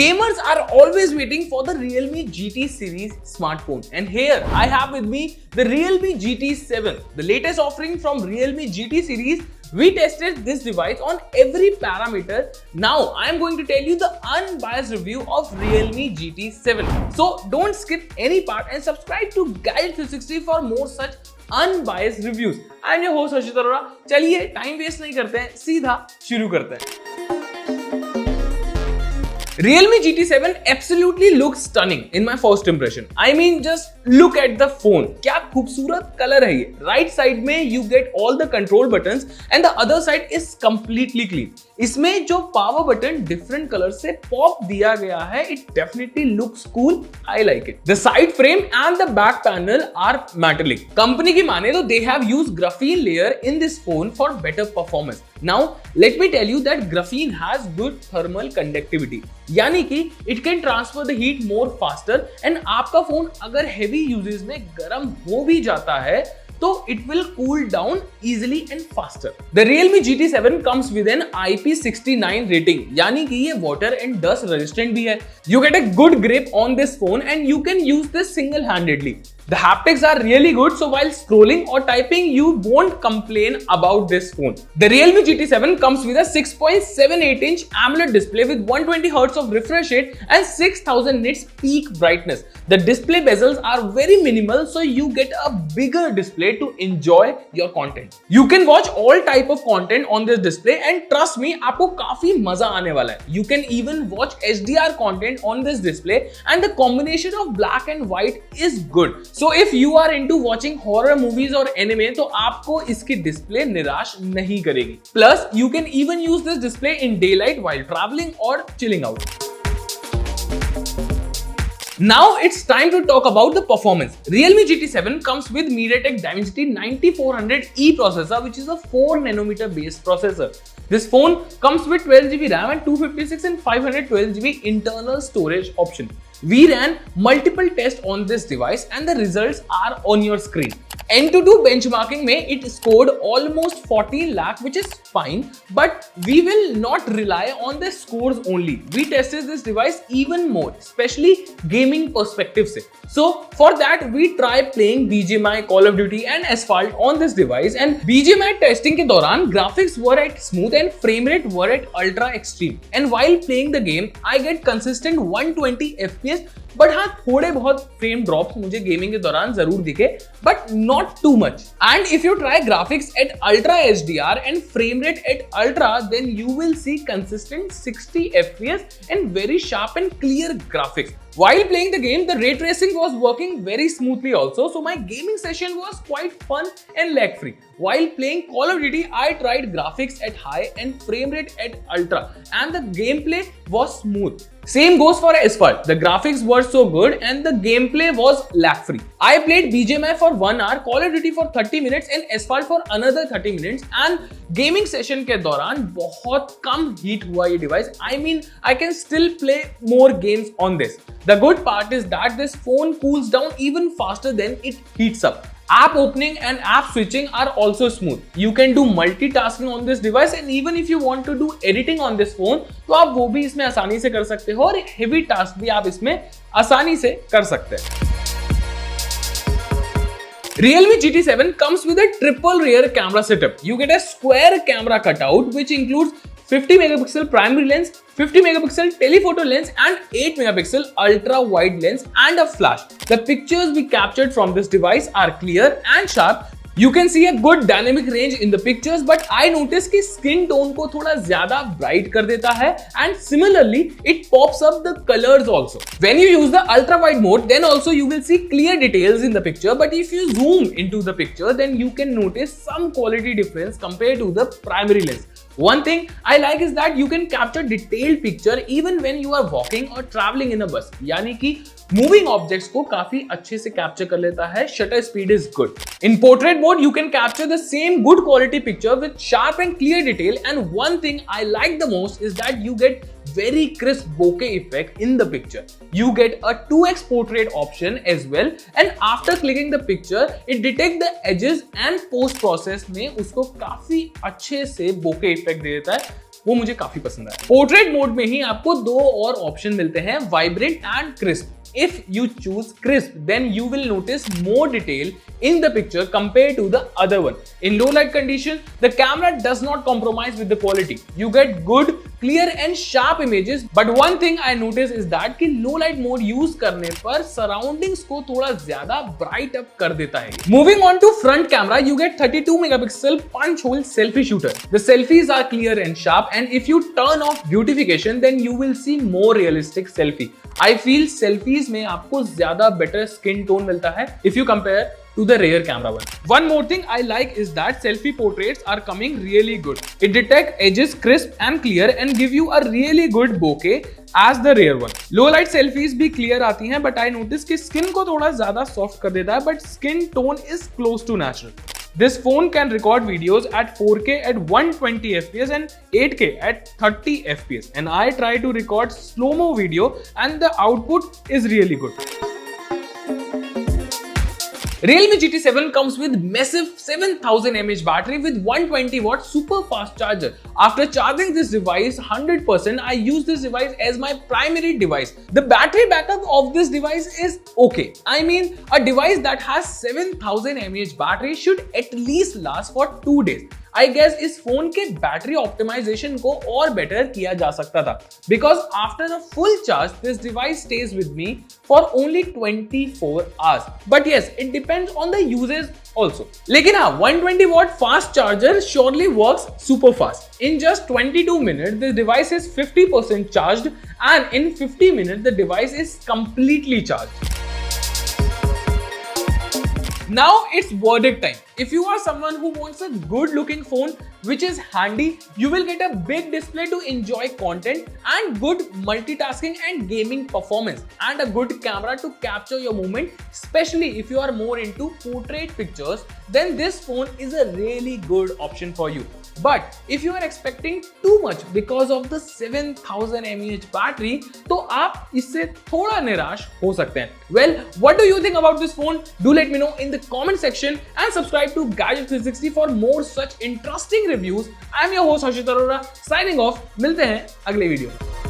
Gamers are always waiting for the Realme GT series smartphone, and here I have with me the Realme GT 7, the latest offering from Realme GT series. We tested this device on every parameter. Now I am going to tell you the unbiased review of Realme GT 7. So don't skip any part and subscribe to Guide 360 for more such unbiased reviews. I am your host Harshit Arora. चलिए time waste नहीं करते हैं, सीधा शुरू करते हैं. Realme GT 7 absolutely looks stunning in my first impression. I mean, just look at the phone. क्या खूबसूरत कलर है ये. Right side में you get all the control buttons and the other side is completely clean. इसमें जो power button different color से pop दिया गया है, it definitely looks cool. I like it. The side frame and the back panel are metallic. Company की माने तो they have used graphene layer in this phone for better performance. Now let me tell you that graphene has good thermal conductivity. यानी कि it can transfer the heat more faster and आपका phone अगर heavy uses में गर्म हो भी जाता है तो it will cool down easily and faster. The Realme GT 7 comes with an IP69 rating, यानी कि ये water and dust resistant भी है. You get a good grip on this phone and you can use this single-handedly. The haptics are really good, so while scrolling or typing, you won't complain about this phone. The Realme GT 7 comes with a 6.78-inch AMOLED display with 120 Hz of refresh rate and 6000 nits peak brightness. The display bezels are very minimal, so you get a bigger display to enjoy your content. You can watch all type of content on this display, and trust me, आपको काफी मजा आने वाला है. You can even watch HDR content on this display, and the combination of black and white is good. So if you are into watching horror movies or anime, तो आपको इसकी display निराश नहीं करेगी. Plus, you can even use this display in daylight while traveling or chilling out. Now it's time to talk about the performance. Realme GT 7 comes with MediaTek Dimensity 9400E processor, which is a 4nm based processor. This phone comes with 12GB RAM and 256 and 512GB internal storage option. We ran multiple tests on this device and the results are on your screen. N2 benchmarking में it scored almost 14 lakh, which is fine, but we will not rely on the scores only. We tested this device even more, especially gaming perspective से. So for that we try playing BGMI, Call of Duty and Asphalt on this device, and BGMI testing के दौरान graphics were at smooth and frame rate were at ultra extreme. And while playing the game, I get consistent 120 FPS. But हाँ, थोड़े बहुत frame drops मुझे gaming के दौरान जरूर दिखे, but not too much. And if you try graphics at ultra HDR and frame rate at ultra, then you will see consistent 60 FPS and very sharp and clear graphics. While playing the game, the ray tracing was working very smoothly also, so my gaming session was quite fun and lag free. While playing Call of Duty, I tried graphics at high and frame rate at ultra, and the gameplay was smooth. Same goes for Asphalt. The graphics were so good and the gameplay was lag free. I played BGMI for 1 hour, Call of Duty for 30 minutes and Asphalt for another 30 minutes, and gaming session के दौरान बहुत कम heat हुआ ये device. I mean, I can still play more games on this. The good part is that this phone cools down even faster than it heats up. App opening and app switching are also smooth. You can do multitasking on this device, and even if you want to do editing on this phone, तो आप वो भी इसमें आसानी से कर सकते हो, और heavy task भी आप इसमें आसानी से कर सकते हैं. Realme GT 7 comes with a triple rear camera setup. You get a square camera cutout which includes 50 megapixel primary lens, 50 megapixel telephoto lens and 8 megapixel ultra wide lens and a flash. The pictures we captured from this device are clear and sharp. You can see a good dynamic range in the pictures, but I noticed कि skin tone को थोड़ा ज़्यादा bright कर देता है, and similarly it pops up the colors also. When you use the ultra wide mode, then also you will see clear details in the picture, but if you zoom into the picture, then you can notice some quality difference compared to the primary lens. One thing I like is that you can capture detailed picture even when you are walking or traveling in a bus. यानी कि moving objects को काफी अच्छे से capture कर लेता है. Shutter speed is good. In portrait mode, you can capture the same good quality picture with sharp and clear detail. And one thing I like the most is that you get very crisp bokeh effect in the picture. You get a 2x portrait option as well, and after clicking the picture, it detects the edges and post process में उसको काफी अच्छे से bokeh effect दे देता है. वो मुझे काफी पसंद आया। पोर्ट्रेट मोड में ही आपको दो और ऑप्शन मिलते हैं, vibrant and crisp. If you choose crisp, then you will notice more detail in the picture compared to the other one. In low light condition, the camera does not compromise with the quality. You get good, clear and sharp images. But one thing I noticed is that कि low light mode use करने पर surroundings को थोड़ा ज्यादा bright up कर देता है। Moving on to front camera, you get 32 megapixel punch hole selfie shooter. The selfies are clear and sharp, and if you turn off beautification, then you will see more realistic selfie. I feel selfies में आपको ज्यादा better skin tone मिलता है if you compare to the rear camera one. One more thing I like is that selfie portraits are coming really good. It detects edges crisp and clear and give you a really good bokeh as the rear one. Low light selfies भी clear आती हैं, but I notice कि skin को थोड़ा ज्यादा soft कर देता है, but skin tone is close to natural. This phone can record videos at 4K at 120 fps and 8K at 30 fps, and I try to record slow-mo video and the output is really good. Realme GT7 comes with massive 7000 mAh battery with 120 watt super fast charger. After charging this device 100%, I use this device as my primary device. The battery backup of this device is okay. I mean, a device that has 7000 mAh battery should at least last for 2 days. I guess इस phone के battery optimisation को और better किया जा सकता था, because after a full charge this device stays with me for only 24 hours. But yes, it depends on the usage also. लेकिन हाँ, 120 watt fast charger surely works super fast. In just 22 minutes, the device is 50% charged, and in 50 minutes, the device is completely charged. Now it's verdict time. If you are someone who wants a good looking phone which is handy, you will get a big display to enjoy content and good multitasking and gaming performance, and a good camera to capture your moment, especially if you are more into portrait pictures, then this phone is a really good option for you. But if you are expecting too much because of the 7000 mAh battery, तो आप इससे थोड़ा निराश हो सकते हैं. Well, what do you think about this phone? Do let me know in the comment section and subscribe to Gadget 360 for more such interesting reviews. I am your host Harshit Arora signing off. मिलते हैं अगले video में.